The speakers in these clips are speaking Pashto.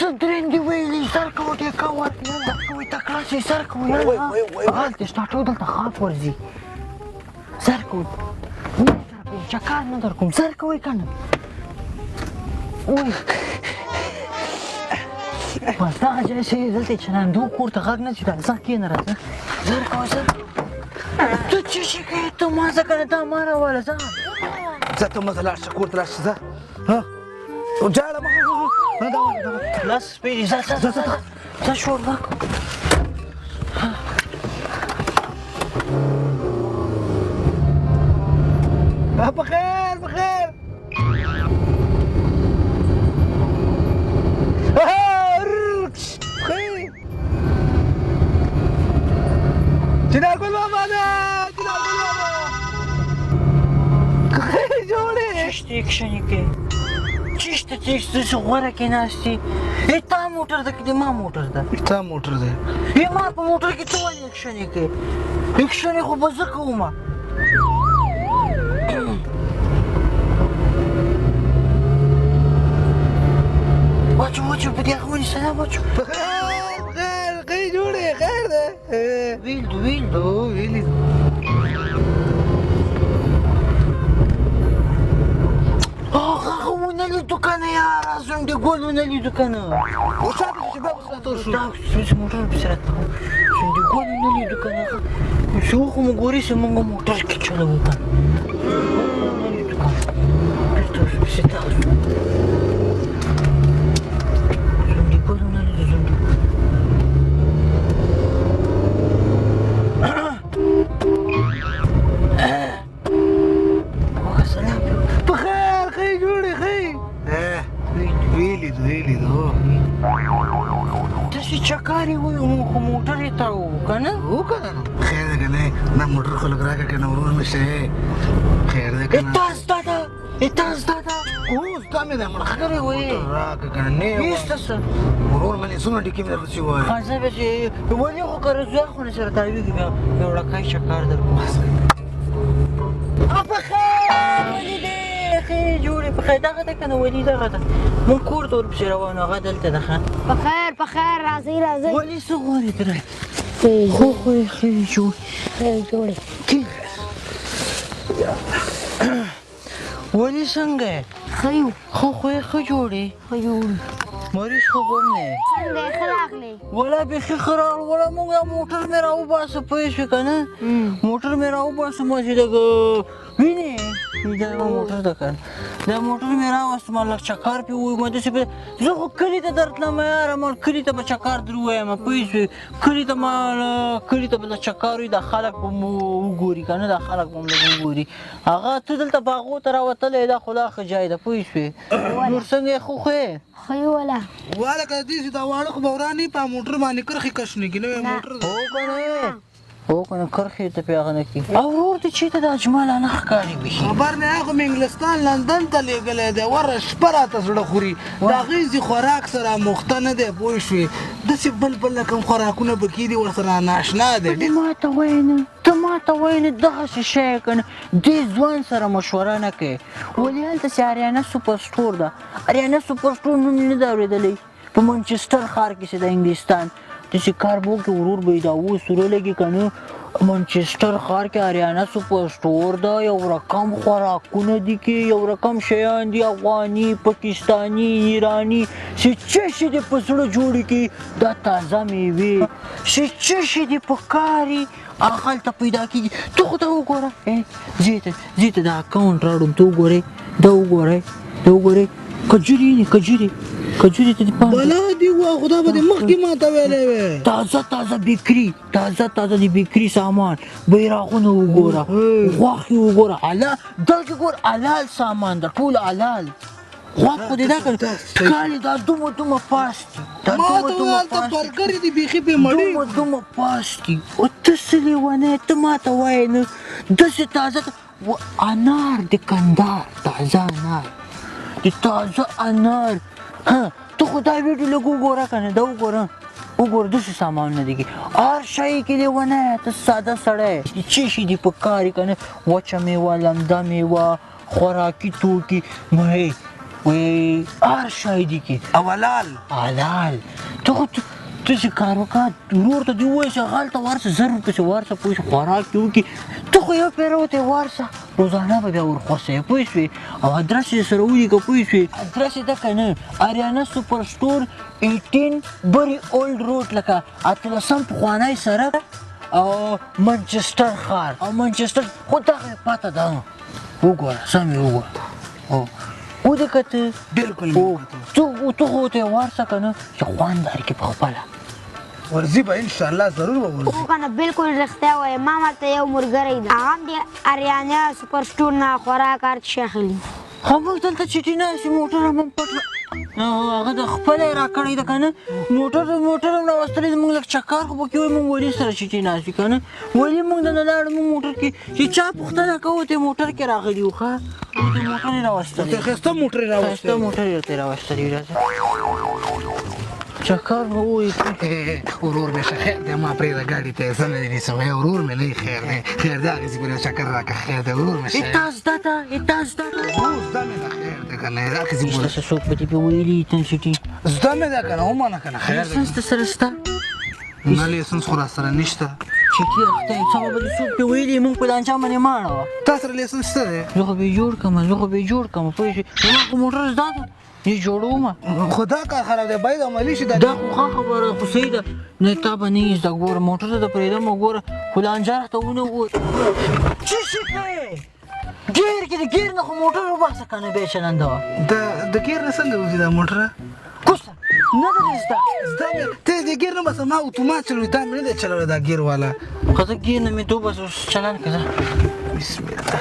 څه درېندې ویلې سر کوه ټیکه ورکړه کوي تکړه شي سر کوه هلته ستا ټول دلته خاک ورځي سر کوه نه سر کوم چکر نه در کوم سر کوئ که نه وایي بس دغه ځای چې دلته چې نندو کور ته غږ نه شي ځه کښېنه راځه زر کوه زر ته څه شي کوې ته ما ځه که نه دا ما راوله ځه ځه ته مه ځه لاړ شه کور ته لاړ شه ځه جاړه مه لس سپۍ دي ځه ځه ځه ځه شور مه کوه بخیر بخیر چنارګل بابا ده چنارګل بابا خیر جوړې چشته اکشنې کې چشته چشته چې غوره کې ناستې تا موټر ده که د ما موټر ده تا موټر دی ما په موټر کې ته ولې اکشنې کې اکشنې خو به زه کومه واچو واچو په دې هغه ونیسه نه واچو خیر جوړې خیر ده ویل دو ویلی هغه ونه لیدو که نه یاره زونډې ګل ونه لیدو که نه وساته چې بیا اوس راته شو دا موټر پسې راته زونډې ګل ونه لیدو که نه چې خو مو ګورې چې موږ موټر کې چلوو که نه ونه لیدو که نه بېرته پسې تا زونډې ګل ونه لیدو زونډې چکاری وي خو موټر یې تاو که نه که نه خیر ده که نه دا موټر خو لږ راکړه که نه ورور مې شی خیر ده که نه ستا ده ستا ده اوس دا مې ده مړه خبرې وایې موټر راکړه که نه نه ایسته څه ورور مې څومره ټکي مې درپسې ووایه خاصه به چې ولې خو که رضویا خو نه سره تاویږي بیا یو ړکای چکر در کوم بخیر ولې دی ښې جوړې بخیر دغه ده که نه ولې دغه ده مونږ کور ته ورپسې روان هغه دلته ده ښه بخیر راځئ راځئ ولې څه غواړې ترې خو خو یې ښې جوړې ولې څنګه یې ښه یو خو یې ښه جوړې مریض خو به هم نه یې څنګه یې ښه راغلی ولا بیخي ښه راغلل ولا مونږ دا موټر مې راوباسه پوه شوې که نه موټر مې راوباسه ما چې دغه وینې دا موټر ده که دا موټر مې راوسته ما لږ چکر پې ووایي ما داسې زه خو کلي ته درتلم یاره ما کلي ته به چکر در ووایم پوه شوې کلي ته به د چکر وي دا خلک به مو وګوري که نه دا خلک به م لږ وګوري هغه ته دلته باغو ته راوتلی دا خو لا ښه ځای ده پوه شوې نور څنګه یې خو ښه یې ښه یې وله واله که دې چې دا واړه خو به ورانې په موټر باندې کرښې کشنې کي نوی موټر هو که نه هو که نه کرښې ته پې هغه نه کي او ورور دې چېرته د اجماله نه ښکاري بیخي خبر نه هغه مې انګلستان لندن ته لېږلی دی وره شپه راته زړه خوري د هغې ځي خوراک سره مخته نه دی پوه شوې داسې بل کوم خوراکونه به کېدي ورسره ناشنا دی ته ماته وایې نه دغسې شی یې که نه دې ځوان سره مشوره نه کوې ولې هلته چې اریانا سوپر سټور ده اریانا سوپر سټور نوم یې نه ده اورېدلی په منچسټر ښار کې چې د انګلستان داسې کار به وکړې ورور به یې دا اوس ورولګي که نه منچسټر ښار کې اریانا سوپر سټور ده یو رقم خوراکونه دي کې یو رقم شیان دي افغاني پاکستاني ایراني چې څه شي دې په زړه جوړې کړي دا تازه میوې چې څه شي دې په کاري هغه هلته پیدا کېږي ته خو ته وګوره زه ته دا اکاونټ راوړم ته وګورئ دا وګورئ کجوري ته دې پام بلا دې وه خدا به دې مخکې ماته ویلی وی تازه بیکري د بیکري سامان بیراغونه وګوره غوښې وګوره دلته ګور حلال سامان ده ټول حلال غوښ خو دې دا که ټکالې دا دومره پاس دي ما ته وویل هلته برګرې دي بیخي پې مړې دومره پاس دي او ته څه لیونی ته ماته وایې نه داسې تازه انار د کندهار تازه انار ته خو دا ویډیو لږ وګوره که نه دا وګوره داسې سامانونه دي هر شی کې لیونی ته ساده سړی څه شي دي په کار یې که نه وچه میوه لمده میوه خوراکي توکي وایي هر شی دي کې اولال حلال ته خو ته چې کار وکړه ورور ته دې ووایه چې هلته ورشه زر پسې ورشه پوه شو خوراک دې وکړي ته خو یو پیره ورته ورشه روزانه به بیا ورخوښوې پوه شوې او ادرس یې سره ولیکه پوه شوې ادرس یې ده که نه اریانا سوپر سټور 18 بری اولډ روډ لکه 18 پخوانی سړک او منچسټر ښار او منچسټر خو دغه پته ده وګوره سم یې وګوره ودې کته بالکل ته خو ورته ورشه که نه چې خوند درکړي په خپله ورځي به انشاءالله ضرور به ورځي خو کنه بالکل رښتیا وایي ما ماته یو ملګری ده هغه هم د اریانا سوپر سټور نه خوراک هر شی اخلي خو موږ دلته چټي نه شي موټر هم پټ هغه د خپله یې راکړی ده که نه موټر هم راوستلی ده موږ لږ چکر خو پکې وایي موږ ولي سره چټي ناست وي که نه ولې موږ دننه لاړو موږ موټر کې چې چا پوښتنه کوو ته موټر کې راغلي وو ښه موټر یې راوستلی ښایسته موټر یې راوستی ښایسته موټر یې ورته راوستلی راځه چکر به ووایي ورور مې ښه خیر دی ما پرېږده ګاډي ته یې زه نه دې نیسم ورور مې لږ خیر دی خیر دی هغسې پرې چکر راکړه خیر دی ورور مې ښه تا زده ده تا زده ده زده مې ده خیر دی که نه هغسې داسې څوک به دې پې ویلي تن چټي زده مې ده که نه ومنه که نه خیر دی لایسنس درسره شته نه لیسنس خو راسره نشته چټي اخته یم سبا به دې څوک پې ویلي موږ په لانجه باندې ماړه وه تا سره لیسنس شته دی زه خو به یې جوړ کړم زه خو به یې جوړ کړم پوه شوې زما خو موټر زده ده یې جوړومه خو دا کار خراب دی باید عملي شي دا خو ښه خبره خو صحیح ده نه تا به نه یې زده ګوره موټر ته د پرېږدم ګوره خو لانجه راته ونه ووت څه شي کوې ګیر کې د ګیر نه خو موټر وباسه که نه بیا چلنده وه د ګیر نه څنګه وځي دا موټره کوسه نه ده دې زده زده مې ته د ګیر نه بسه ما اتومات چلوي تا مې نه دی چلولی دا ګیر والا که زه ګیر نه مې تو بس اوس چلند که زه بسم الله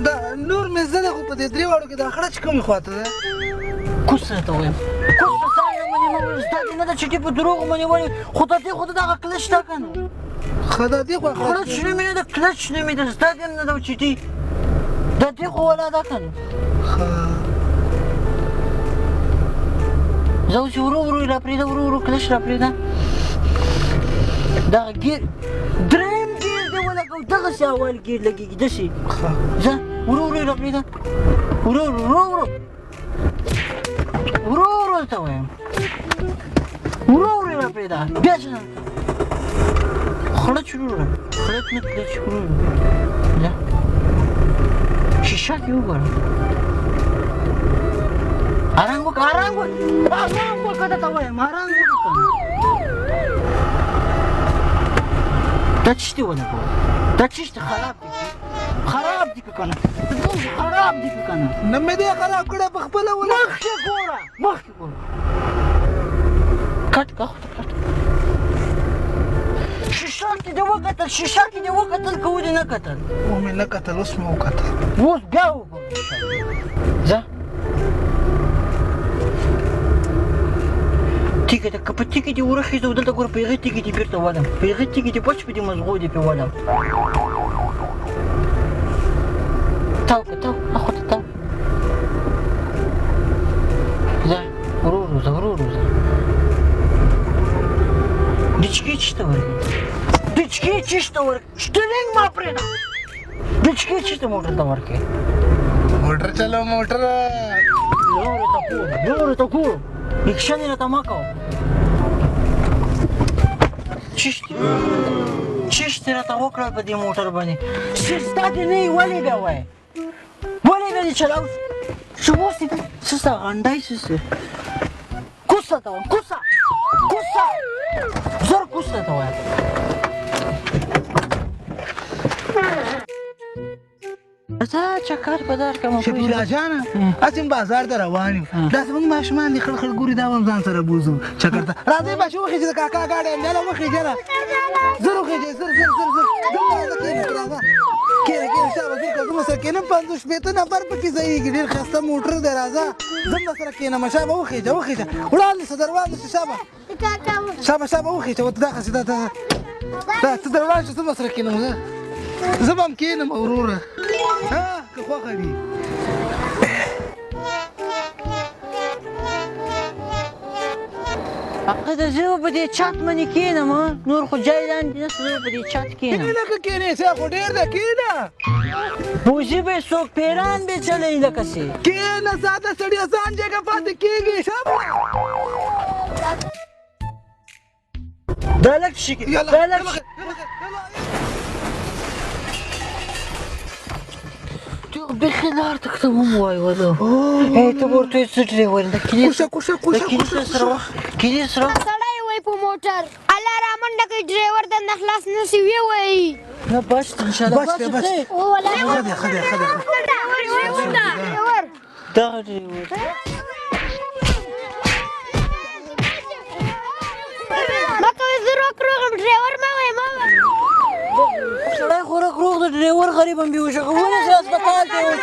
دا نور مې زده ده خو په دې درې واړو کې دا خړه چې کومې خواته ده کوسه ته وایم کوسه ځان نه منې مه زده دې نه ده چټي په دروغو منې ولې خو د دې خو د دغه کلچ شته که نه ښه دا دې خو کلچ نه مې نه ده کلچ نه مې ده زده دې هم نه ده چټي د دې خو ولا ده که نه زه اوس ورو ورو یې راپرېږده ورو ورو کلچ راپرېږده دغه ګیر درېیم ګیر دې ولګوو دغسې اول ګیر لګېږي داسې ځه ورو ورو یې راپرېږده ورو ورو ورو ورو ورو ورو درته وایم ورو ورو یې راپرېږده بیا چلند خړچ ورو ورو خړچ نه کلچ ورو ورو ځه شیشه کې وګوره آرام وکړه آرام وکړه درته وایم آرام وکړه دا چشتې ولګوه دا چشتې خراب دي خراب دي که که نه خراب دي که که نه نه مې دی خراب کړی په خپله مخکې ګوره مخکې ګوره کټ که خو کټ شیشه کې دې وکتل شیشه کې دې وکتل که ودې نه کتل ومې نه کتل اوس مې وکتل اوس بیا وګوره ځه تیږه ده که په تیږې دې ورخېږدو دلته ګوره په هغې تیږې دې بېرته ولم په هغې تیږې دې بچ په دې مزغو دې پې ولم تاو که تاو اخواته تاو ځه ورو ورو ځه ورو ورو ځه دچکې چېرته ورکړې دچکې چېرته ورکړې شټرینګ مه پرېږده دچکې چېرته موټر ته ورکړې موټر چلو موټر لورې ته ګورو اکشن یې راته مه کوه چشتې راته وکړه په دې موټر باندې چې زده دې نه یې ولې بیا وایې ولې بیا دې چلاو چې اوس دې څه ستا غنډی څه ستا کوسه ته وایم کوسه کوسه زر کوسه ته وایم زه چکر په دار کړم شفیلا جانه هسې بازار ته روان یو دا زموږ ماشومان دي خړ خړ ګوري دا هم ځان سره بوزو چکر ته راځئ بچو وخېږي د کاکا ګاډی همداله وخېږي نه زر وخېږئ زر زر زر زر دلته راځه کښېنه راځه کښېنه کښېنه شابه زر که زما سره کښېنم 50 شپېته نفر پکې ځایېږي ډېر ښایسته موټر دی راځه زه هم درسره کښېنم شابه وخېږه وخېږه وړاندې شه در وړاندې شه شابه شابه شابه وخېږه ورته دغسې دا ته در وړاندې شه زه به سره کښېنم زه به هم کښېنم وروره ها که خوښه دي هغه د زه په دې چت باندې کښېنم نور خو ځای لاندې نشته زه په دې چت کښېنم لکه کېنې څه خو ډېر ده کېنه بوزي به څوک پیران به چلوي لکه څه کېنه ساده سړی ځان جګه پاتې کېږي شابه دا لږ شي دا لږ شي بیخي لار ته ته هم وایي وده ته به ورته وایي څه ډریور د کلي سره کلي سره سړی وای په موټر الله را منډه کوي ډرایور دنده خلاص نه شي وی وای نه بس انشاءالله بس دی بس دغه ډریور ما کوي زه روغ ډرایور ما وای سړی خو روغ د ډریور غریب هم بېهوشه ولې چې هسپتال ته یې